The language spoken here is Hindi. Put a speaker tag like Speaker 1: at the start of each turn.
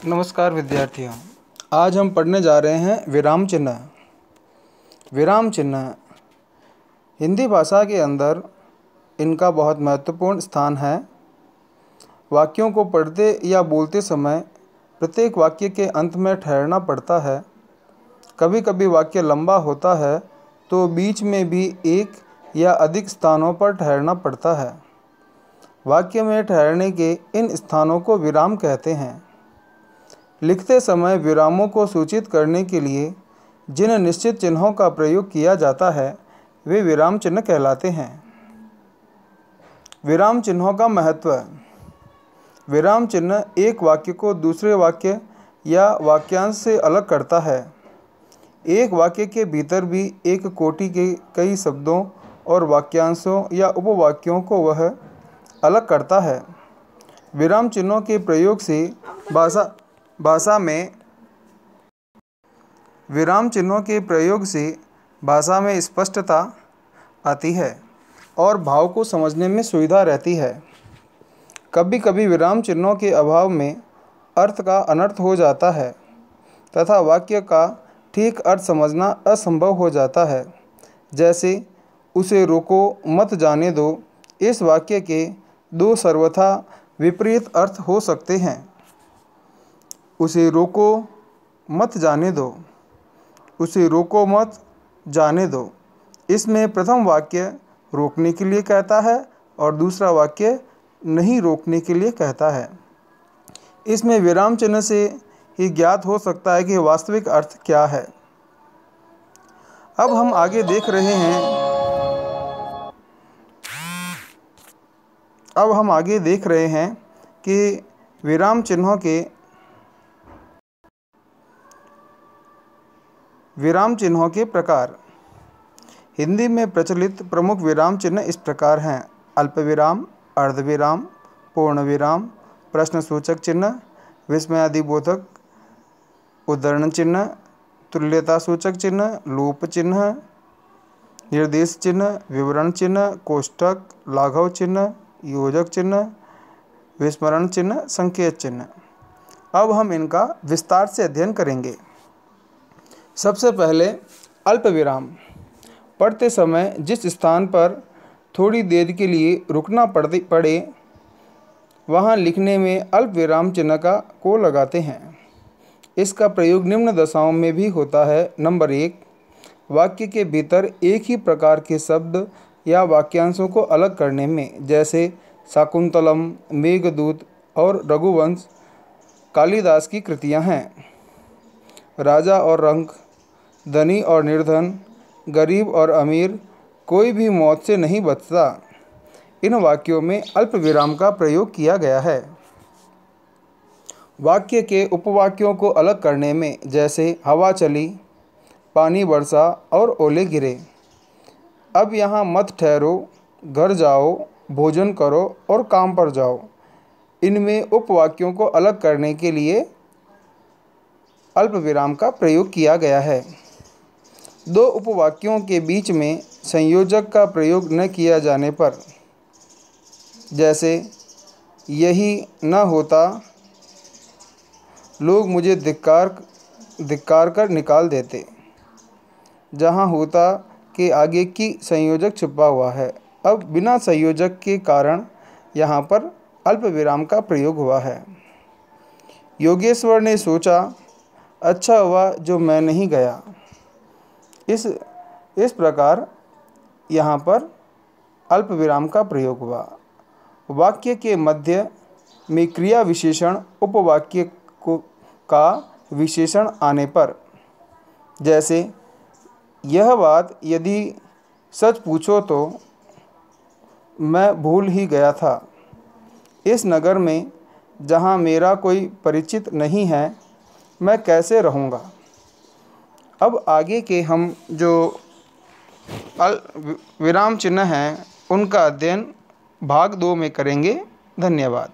Speaker 1: नमस्कार विद्यार्थियों। आज हम पढ़ने जा रहे हैं विराम चिन्ह। विराम चिन्ह हिंदी भाषा के अंदर इनका बहुत महत्वपूर्ण स्थान है। वाक्यों को पढ़ते या बोलते समय प्रत्येक वाक्य के अंत में ठहरना पड़ता है। कभी कभी वाक्य लंबा होता है तो बीच में भी एक या अधिक स्थानों पर ठहरना पड़ता है। वाक्य में ठहरने के इन स्थानों को विराम कहते हैं। लिखते समय विरामों को सूचित करने के लिए जिन निश्चित चिन्हों का प्रयोग किया जाता है वे विराम चिन्ह कहलाते हैं। विराम चिन्हों का महत्व। विराम चिन्ह एक वाक्य को दूसरे वाक्य या वाक्यांश से अलग करता है। एक वाक्य के भीतर भी एक कोटि के कई शब्दों और वाक्यांशों या उपवाक्यों को वह अलग करता है। विराम चिन्हों के प्रयोग से विराम चिन्हों के प्रयोग से भाषा में स्पष्टता आती है और भाव को समझने में सुविधा रहती है। कभी कभी विराम चिन्हों के अभाव में अर्थ का अनर्थ हो जाता है तथा वाक्य का ठीक अर्थ समझना असंभव हो जाता है। जैसे उसे रोको मत जाने दो। इस वाक्य के दो सर्वथा विपरीत अर्थ हो सकते हैं। उसे रोको मत जाने दो, उसे रोको मत जाने दो। इसमें प्रथम वाक्य रोकने के लिए कहता है और दूसरा वाक्य नहीं रोकने के लिए कहता है। इसमें विराम चिन्ह से ही ज्ञात हो सकता है कि वास्तविक अर्थ क्या है। अब हम आगे देख रहे हैं कि विराम चिन्हों के प्रकार। हिंदी में प्रचलित प्रमुख विराम चिन्ह इस प्रकार हैं: अल्पविराम, अर्धविराम, पूर्णविराम, प्रश्नसूचक चिन्ह, विस्मयादिबोधक उद्धरण चिन्ह, तुल्यता सूचक चिन्ह, लोप चिन्ह, निर्देश चिन्ह, विवरण चिन्ह, कोष्ठक, लाघव चिन्ह, योजक चिन्ह, विस्मरण चिन्ह, संकेत चिन्ह। अब हम इनका विस्तार से अध्ययन करेंगे। सबसे पहले अल्पविराम। पढ़ते समय जिस स्थान पर थोड़ी देर के लिए रुकना पड़े वहाँ लिखने में अल्पविराम चिन्ह को लगाते हैं। इसका प्रयोग निम्न दशाओं में भी होता है। नंबर 1, वाक्य के भीतर एक ही प्रकार के शब्द या वाक्यांशों को अलग करने में, जैसे शाकुंतलम, मेघदूत और रघुवंश कालिदास की कृतियां हैं। राजा और रंक, धनी और निर्धन, गरीब और अमीर, कोई भी मौत से नहीं बचता। इन वाक्यों में अल्पविराम का प्रयोग किया गया है। वाक्य के उपवाक्यों को अलग करने में, जैसे हवा चली, पानी बरसा और ओले गिरे। अब यहाँ मत ठहरो, घर जाओ, भोजन करो और काम पर जाओ। इनमें उपवाक्यों को अलग करने के लिए अल्पविराम का प्रयोग किया गया है। दो उपवाक्यों के बीच में संयोजक का प्रयोग न किया जाने पर, जैसे यही न होता लोग मुझे धिक्कार कर निकाल देते, जहाँ होता के आगे की संयोजक छुपा हुआ है। अब बिना संयोजक के कारण यहाँ पर अल्पविराम का प्रयोग हुआ है। योगेश्वर ने सोचा, अच्छा हुआ जो मैं नहीं गया। इस प्रकार यहाँ पर अल्पविराम का प्रयोग हुआ। वाक्य के मध्य में क्रिया विशेषण उपवाक्य का विशेषण आने पर, जैसे यह बात यदि सच पूछो तो मैं भूल ही गया था। इस नगर में जहाँ मेरा कोई परिचित नहीं है, मैं कैसे रहूँगा। अब आगे के हम जो विराम चिन्ह हैं उनका अध्ययन भाग 2 में करेंगे। धन्यवाद।